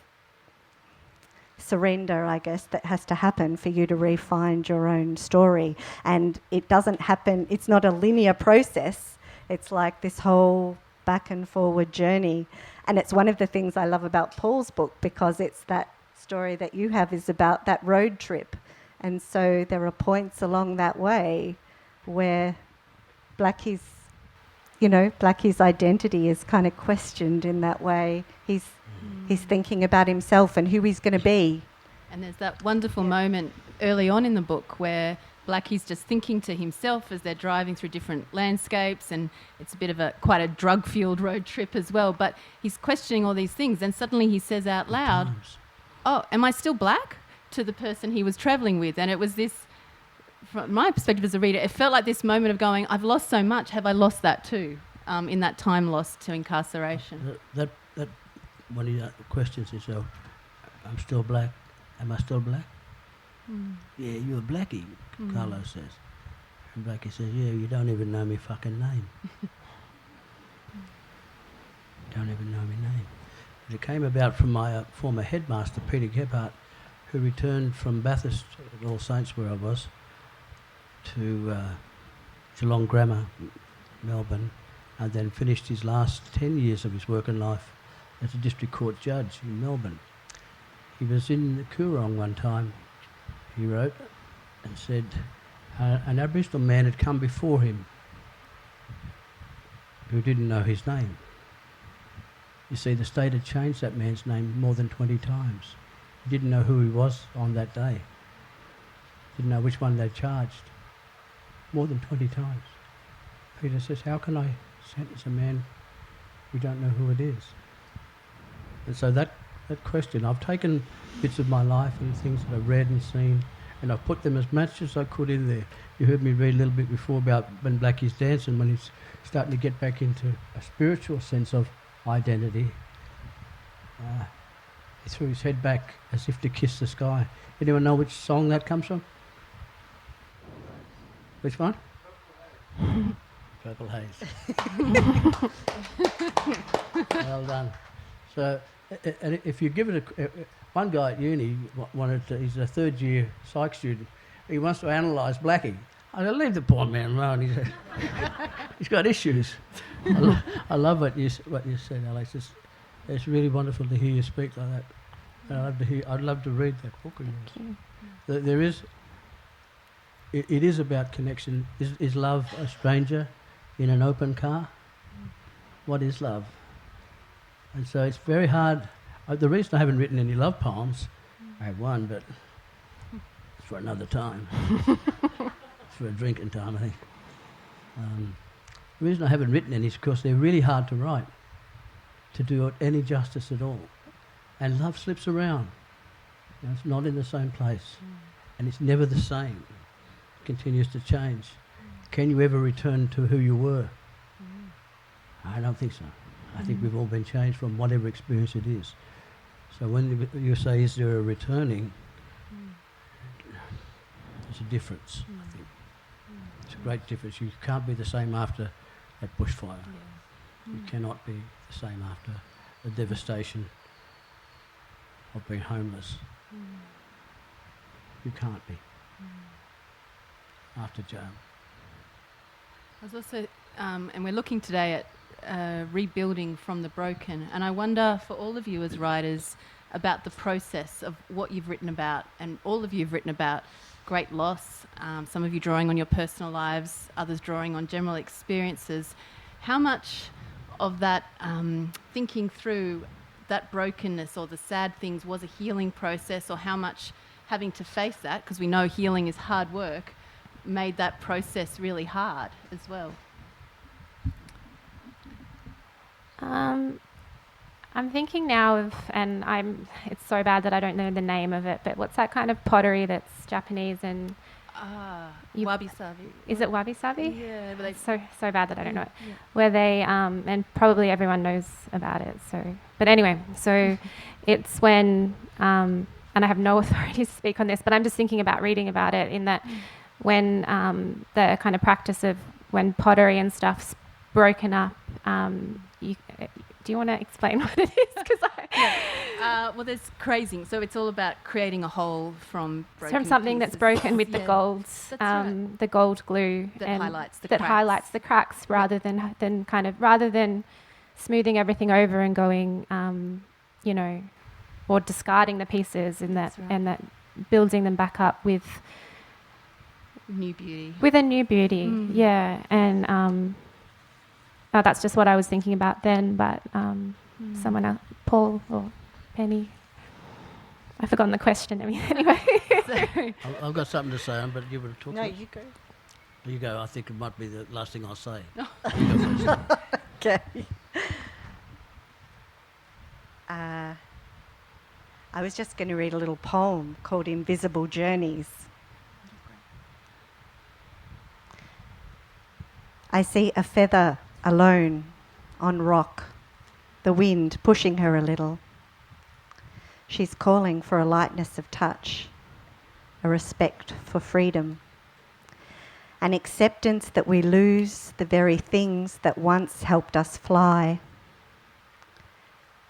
Speaker 4: surrender, I guess, that has to happen for you to re-find your own story. And it doesn't happen, it's not a linear process. It's like this whole back and forward journey. And it's one of the things I love about Paul's book because it's that story that you have is about that road trip. And so there are points along that way where Blackie's identity is kind of questioned in that way. He's thinking about himself and who he's going to be.
Speaker 1: And there's that wonderful moment early on in the book where Blackie's just thinking to himself as they're driving through different landscapes, and it's a bit of quite a drug-fueled road trip as well, but he's questioning all these things, and suddenly he says out loud, "Oh, am I still black?" to the person he was travelling with. And it was this, from my perspective as a reader, it felt like this moment of going, I've lost so much, have I lost that too, in that time lost to incarceration?
Speaker 2: That when he questions himself, I'm still black, am I still black? Yeah, you're a blackie, Carlos says. And Blackie says, yeah, you don't even know me fucking name. Don't even know my name. And it came about from my former headmaster, Peter Gebhardt, who returned from Bathurst at All Saints, where I was, to Geelong Grammar, Melbourne, and then finished his last 10 years of his working life as a district court judge in Melbourne. He was in the Coorong one time, he wrote, and said an Aboriginal man had come before him who didn't know his name. You see, the state had changed that man's name more than 20 times. He didn't know who he was on that day. Didn't know which one they'd charged. More than 20 times. Peter says, how can I sentence a man we don't know who it is? And so that question, I've taken bits of my life and things that I've read and seen, and I've put them as much as I could in there. You heard me read a little bit before about when Blackie's dancing, when he's starting to get back into a spiritual sense of identity. He threw his head back as if to kiss the sky. Anyone know which song that comes from? Which one? Purple Haze. Well done. So, and if you give it one guy at uni he's a third year psych student, he wants to analyse Blackie. I said, leave the poor man alone. He's got issues. I love what you said, Alex. It's really wonderful to hear you speak like that. And I'd love to read that book of yours. There is. It is about connection. Is love a stranger in an open car? What is love? And so it's very hard. The reason I haven't written any love poems, I have one, but it's for another time. It's for a drinking time, I think. The reason I haven't written any is because they're really hard to write, to do it any justice at all. And love slips around. You know, it's not in the same place. And it's never the same. It continues to change. Can you ever return to who you were? I don't think so. I think we've all been changed from whatever experience it is. So when you say, is there a returning, there's a difference, I think. It's a great difference. You can't be the same after that bushfire. You cannot be the same after the devastation of being homeless. You can't be after jail.
Speaker 1: I was also, and we're looking today at rebuilding from the broken, and I wonder for all of you as writers about the process of what you've written about, and all of you have written about great loss, some of you drawing on your personal lives, others drawing on general experiences. How much of that thinking through that brokenness or the sad things was a healing process, or how much having to face that, because we know healing is hard work, made that process really hard as well.
Speaker 3: I'm thinking now of, and it's so bad that I don't know the name of it, but what's that kind of pottery that's Japanese and...
Speaker 1: Wabi-sabi.
Speaker 3: Is it wabi-sabi?
Speaker 1: Yeah. But
Speaker 3: So bad that I don't know it.
Speaker 1: Yeah.
Speaker 3: Where they, and probably everyone knows about it, but anyway, so it's when, and I have no authority to speak on this, but I'm just thinking about reading about it, in that when the kind of practice of when pottery and stuff's broken up, do you want to explain what it is?
Speaker 1: Well, there's crazing. So it's all about creating a whole from broken
Speaker 3: something
Speaker 1: pieces.
Speaker 3: that's broken with the gold,
Speaker 1: right.
Speaker 3: the gold glue
Speaker 1: That highlights the
Speaker 3: that
Speaker 1: cracks.
Speaker 3: highlights the cracks, rather than smoothing everything over and going, or discarding the pieces,
Speaker 1: That's right.
Speaker 3: and that building them back up with
Speaker 1: New beauty.
Speaker 3: a new beauty. Yeah, and that's just what I was thinking about then, but someone else, Paul or Penny, I've forgotten the question. Anyway.
Speaker 2: I've got something to say, but you want to talk?
Speaker 5: No,
Speaker 2: to us?
Speaker 5: you go.
Speaker 2: You go. I think it might be the last thing I'll say.
Speaker 5: Okay.
Speaker 4: I was just going to read a little poem called Invisible Journeys. I see a feather alone on rock, the wind pushing her a little. She's calling for a lightness of touch, a respect for freedom, an acceptance that we lose the very things that once helped us fly.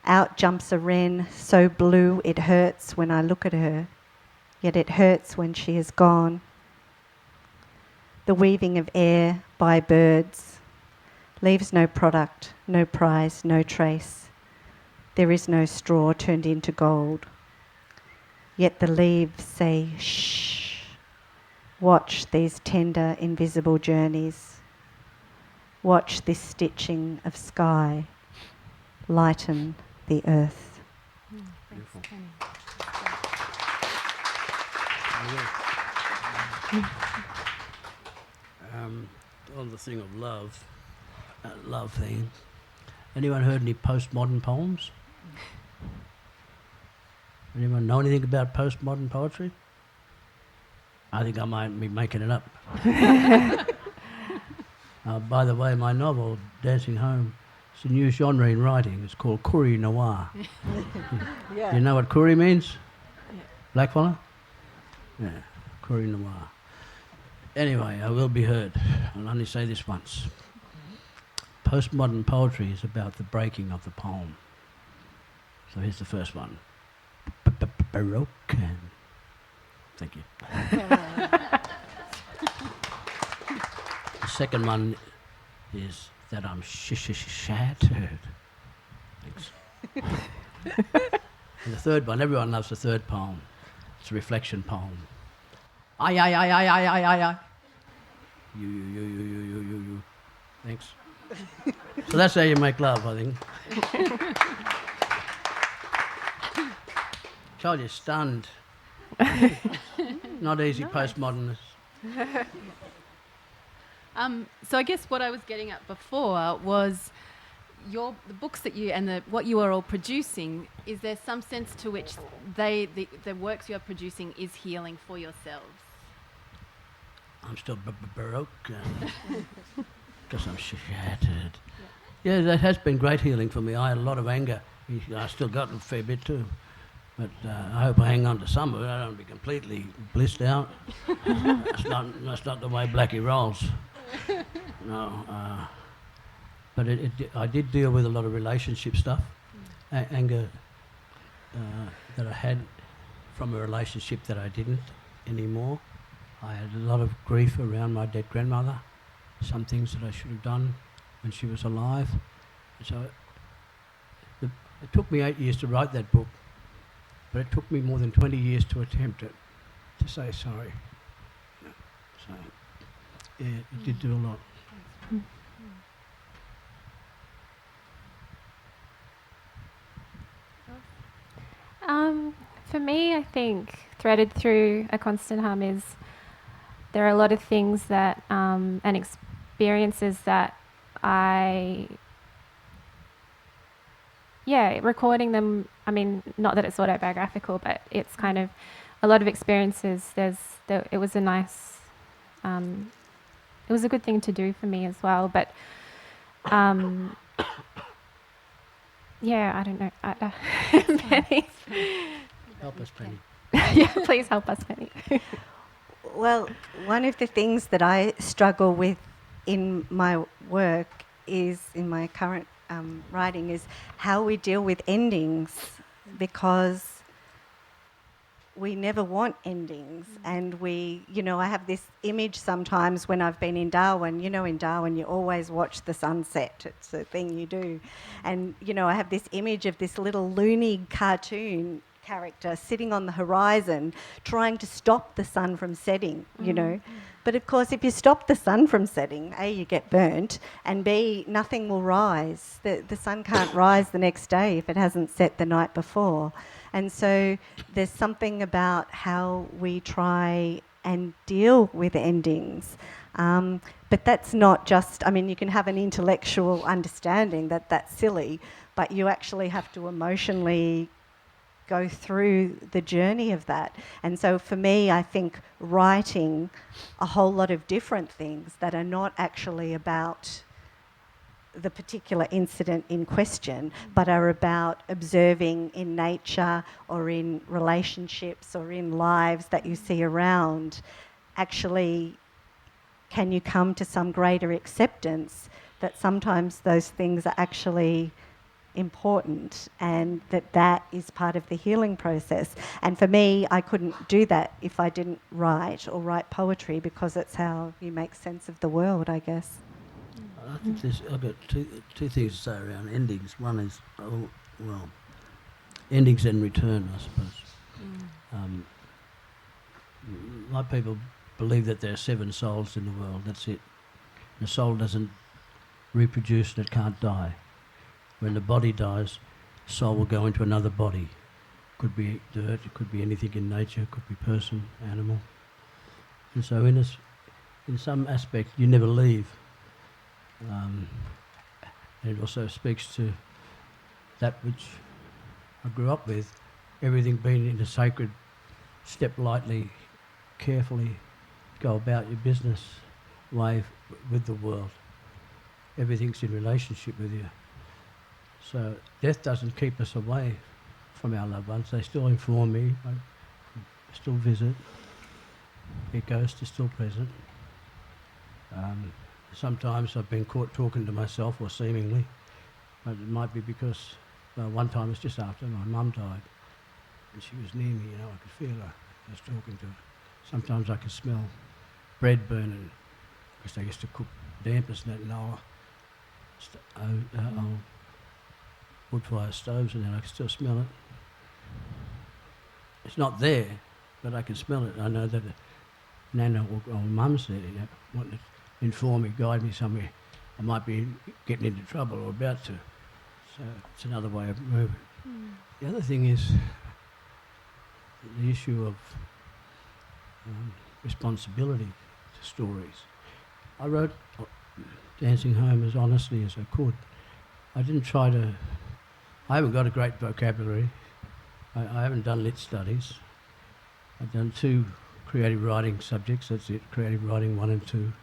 Speaker 4: Out jumps a wren, so blue it hurts when I look at her, yet it hurts when she is gone. The weaving of air by birds leaves no product, no prize, no trace. There is no straw turned into gold. Yet the leaves say, shh, watch these tender, invisible journeys. Watch this stitching of sky lighten the earth.
Speaker 2: Beautiful. On the thing of love thing, anyone heard any postmodern poems? Anyone know anything about postmodern poetry? I think I might be making it up. By the way, my novel, Dancing Home, it's a new genre in writing. It's called Koori Noir.
Speaker 5: Yeah.
Speaker 2: Do you know what Koori means?
Speaker 1: Yeah.
Speaker 2: Blackfella? Yeah, Koori Noir. Anyway, I will be heard. I'll only say this once. Postmodern poetry is about the breaking of the poem. So here's the first one. Broken. Thank you. The second one is that I'm shattered. Thanks. And the third one, everyone loves the third poem. It's a reflection poem. I. You. Thanks. So that's how you make love, I think. Told you, stunned. Not easy, postmodernist.
Speaker 1: So I guess what I was getting at before was the books that you and what you are all producing. Is there some sense to which the works you are producing is healing for yourselves?
Speaker 2: I'm still broken because I'm shattered. Yeah, that has been great healing for me. I had a lot of anger. I still got a fair bit too. But I hope I hang on to some of it. I don't be completely blissed out. That's not the way Blackie rolls. No. But I did deal with a lot of relationship stuff, anger that I had from a relationship that I didn't anymore. I had a lot of grief around my dead grandmother, some things that I should have done when she was alive. So it took me 8 years to write that book, but it took me more than 20 years to attempt it, to say sorry. So, yeah, it did do a lot.
Speaker 3: For me, I think threaded through A Constant Hum is there are a lot of things that and experiences that recording them. I mean, not that it's autobiographical, but it's kind of a lot of experiences. It was a nice, it was a good thing to do for me as well. But I don't know. Penny.
Speaker 2: Help us, Penny.
Speaker 3: Yeah, please help us, Penny.
Speaker 4: Well, one of the things that I struggle with in my work is, in my current writing, is how we deal with endings, because we never want endings. And I have this image sometimes when I've been in Darwin. In Darwin you always watch the sunset. It's a thing you do. And, I have this image of this little loony cartoon character sitting on the horizon trying to stop the sun from setting, But of course, if you stop the sun from setting, A, you get burnt, and B, nothing will rise. The sun can't rise the next day if it hasn't set the night before. And so there's something about how we try and deal with endings. But that's not just, you can have an intellectual understanding that that's silly, but you actually have to emotionally go through the journey of that. And so for me, I think writing a whole lot of different things that are not actually about the particular incident in question, but are about observing in nature or in relationships or in lives that you see around. Actually, can you come to some greater acceptance that sometimes those things are actually important, and that is part of the healing process. And for me, I couldn't do that if I didn't write poetry, because it's how you make sense of the world, I guess.
Speaker 2: I think I've got two things to say around endings. One is, endings and return, I suppose. A lot of people believe that there are 7 souls in the world, that's it. The soul doesn't reproduce and it can't die. When the body dies, the soul will go into another body. Could be dirt, it could be anything in nature, it could be person, animal. And so in some aspect, you never leave. And it also speaks to that which I grew up with, everything being in a sacred, step lightly, carefully, go about your business way with the world. Everything's in relationship with you. So death doesn't keep us away from our loved ones. They still inform me, I still visit. It goes to still present. Sometimes I've been caught talking to myself, or seemingly, but it might be because one time it was just after my mum died, and she was near me, I could feel her. I was talking to her. Sometimes I could smell bread burning, because they used to cook dampers in that in old wood fire stoves, and then I can still smell it. It's not there, but I can smell it. I know that Nana or Mum's there, wanting to inform me, guide me somewhere. I might be getting into trouble or about to. So it's another way of moving. The other thing is the issue of responsibility to stories. I wrote Dancing Home as honestly as I could. I haven't got a great vocabulary. I haven't done lit studies. I've done 2 creative writing subjects, that's it, creative writing 1 and 2.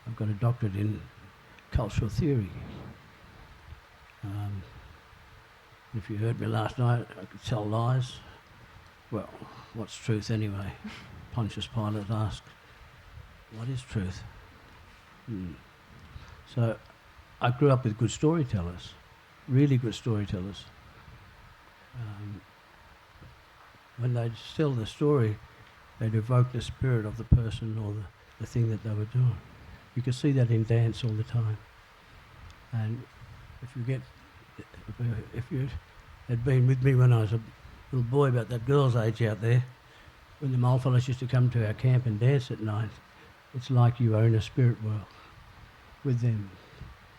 Speaker 2: I've got a doctorate in cultural theory. If you heard me last night, I could tell lies. Well, what's truth anyway? Pontius Pilate asked, what is truth? So I grew up with good storytellers, really good storytellers. When they'd tell the story, they'd evoke the spirit of the person or the thing that they were doing. You could see that in dance all the time. And if you had been with me when I was a little boy, about that girl's age out there, when the mole fellas used to come to our camp and dance at night, it's like you own a spirit world with them.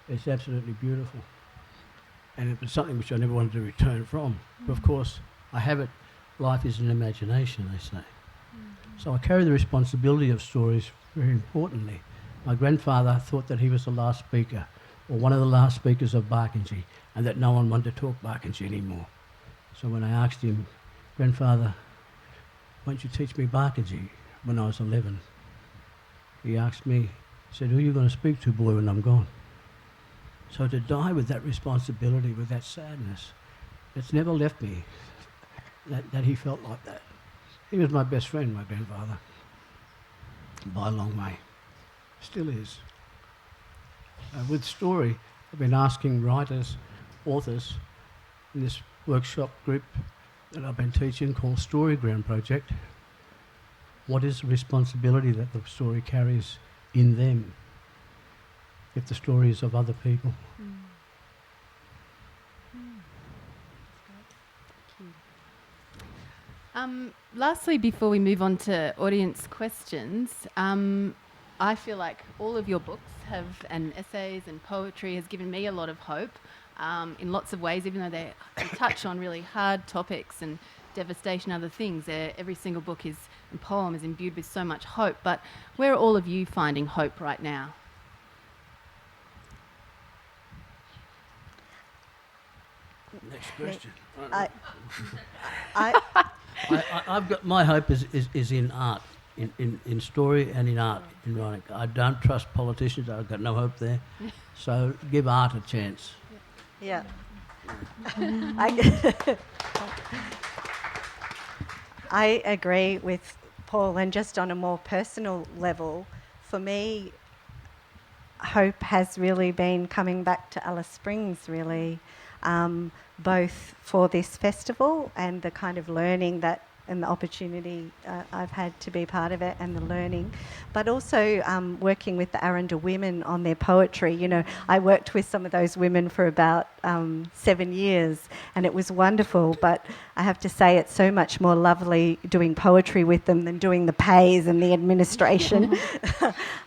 Speaker 2: It's absolutely beautiful. And it was something which I never wanted to return from. But of course, I have it, life is an imagination, they say. So I carry the responsibility of stories very importantly. My grandfather thought that he was the last speaker, or one of the last speakers of Barkindji, and that no one wanted to talk Barkindji anymore. So when I asked him, Grandfather, won't you teach me Barkindji, when I was 11, he asked me, he said, who are you going to speak to, boy, when I'm gone? So to die with that responsibility, with that sadness, it's never left me, that he felt like that. He was my best friend, my grandfather, by a long way. Still is. With story, I've been asking writers, authors, in this workshop group that I've been teaching called Story Ground Project, what is the responsibility that the story carries in them if the story is of other people?
Speaker 1: Lastly, before we move on to audience questions, I feel like all of your books and essays and poetry has given me a lot of hope in lots of ways, even though they touch on really hard topics and devastation and other things. Every single book and poem is imbued with so much hope. But where are all of you finding hope right now?
Speaker 2: Next question. I've got my hope is in art, in story and in art, in writing. I don't trust politicians. I've got no hope there. So give art a chance.
Speaker 5: Yeah. I agree with Paul, and just on a more personal level, for me, hope has really been coming back to Alice Springs, really, both for this festival and the kind of learning that and the opportunity I've had to be part of it and the learning, but also working with the Aranda women on their poetry. You know, I worked with some of those women for about 7 years, and it was wonderful, but I have to say it's so much more lovely doing poetry with them than doing the pays and the administration.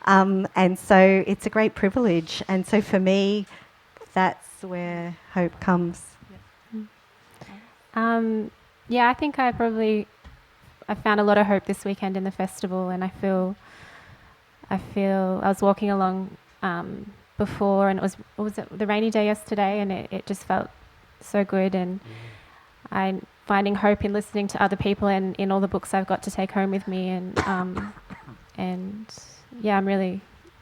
Speaker 5: And so it's a great privilege, and so for me, that's where hope comes.
Speaker 3: Yeah, I think I found a lot of hope this weekend in the festival, and I was walking along before, and it was the rainy day yesterday, and it just felt so good, and I'm finding hope in listening to other people and in all the books I've got to take home with me, and yeah,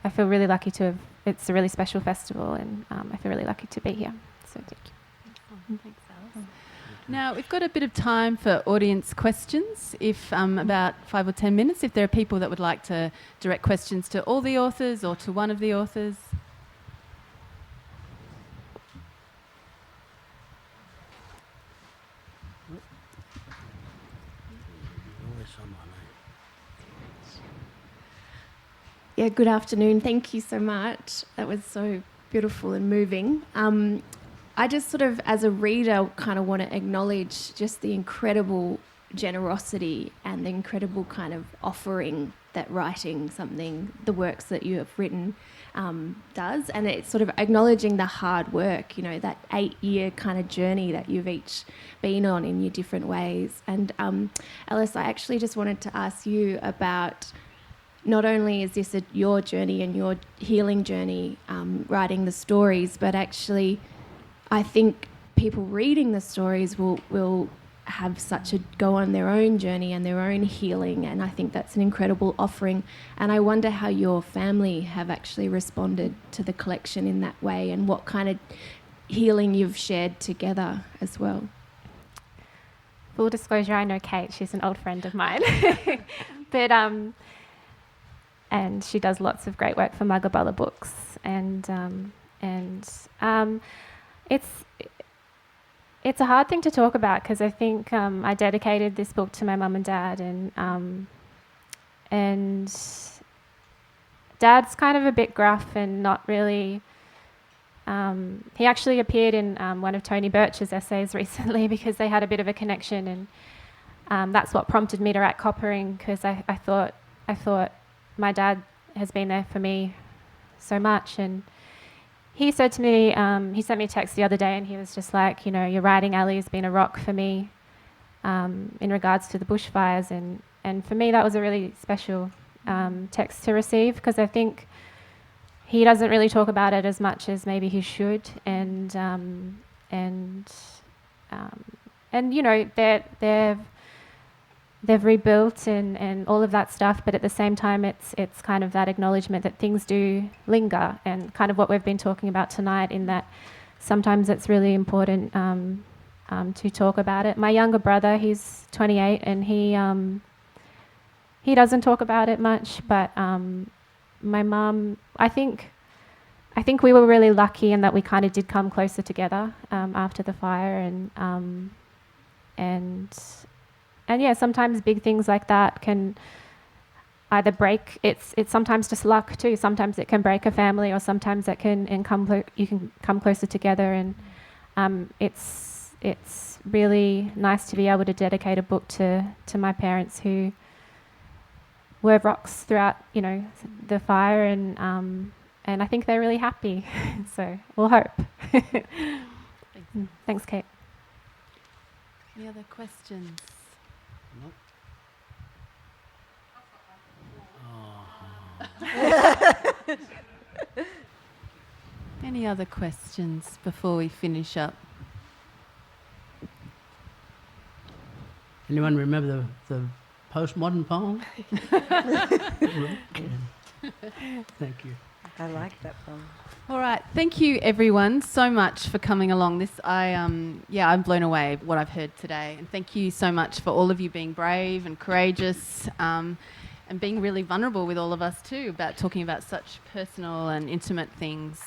Speaker 3: I feel really lucky it's a really special festival, and I feel really lucky to be here. So thank you.
Speaker 1: Thanks, Alice. Now, we've got a bit of time for audience questions, if about 5 or 10 minutes, if there are people that would like to direct questions to all the authors or to one of the authors.
Speaker 6: Yeah, good afternoon. Thank you so much. That was so beautiful and moving. I just sort of, as a reader, kind of want to acknowledge just the incredible generosity and the incredible kind of offering that writing something, the works that you have written, does. And it's sort of acknowledging the hard work, you know, that 8-year kind of journey that you've each been on in your different ways. And Alice, I actually just wanted to ask you about, not only is this your journey and your healing journey, writing the stories, but actually I think people reading the stories will have go on their own journey and their own healing, and I think that's an incredible offering. And I wonder how your family have actually responded to the collection in that way, and what kind of healing you've shared together as well.
Speaker 3: Full disclosure, I know Kate. She's an old friend of mine. But and she does lots of great work for Mugaballa Books, and it's a hard thing to talk about, because I think I dedicated this book to my mum and dad, and Dad's kind of a bit gruff and not really. He actually appeared in one of Tony Birch's essays recently because they had a bit of a connection, and that's what prompted me to write Coppering, because I thought my dad has been there for me so much. And he said to me, he sent me a text the other day, and he was just like, you know, your writing, Ali, has been a rock for me. in regards to the bushfires. And for me, that was a really special text to receive, because I think he doesn't really talk about it as much as maybe he should. And you know, they've rebuilt and all of that stuff, but at the same time it's kind of that acknowledgement that things do linger, and kind of what we've been talking about tonight, in that sometimes it's really important to talk about it. My younger brother, he's 28, and he doesn't talk about it much, but my mum, I think we were really lucky in that we kind of did come closer together after the fire, and yeah, sometimes big things like that can either break. It's sometimes just luck too. Sometimes it can break a family, or sometimes it can you can come closer together. And it's really nice to be able to dedicate a book to my parents, who were rocks throughout, you know, the fire, and I think they're really happy. So we'll hope. Thanks, Kate.
Speaker 1: Any other questions?
Speaker 2: Nope.
Speaker 1: Any other questions before we finish up?
Speaker 2: Anyone remember the postmodern poem? Thank you.
Speaker 5: I like that one.
Speaker 1: All right, thank you everyone so much for coming along. I'm blown away by what I've heard today, and thank you so much for all of you being brave and courageous, and being really vulnerable with all of us too, about talking about such personal and intimate things.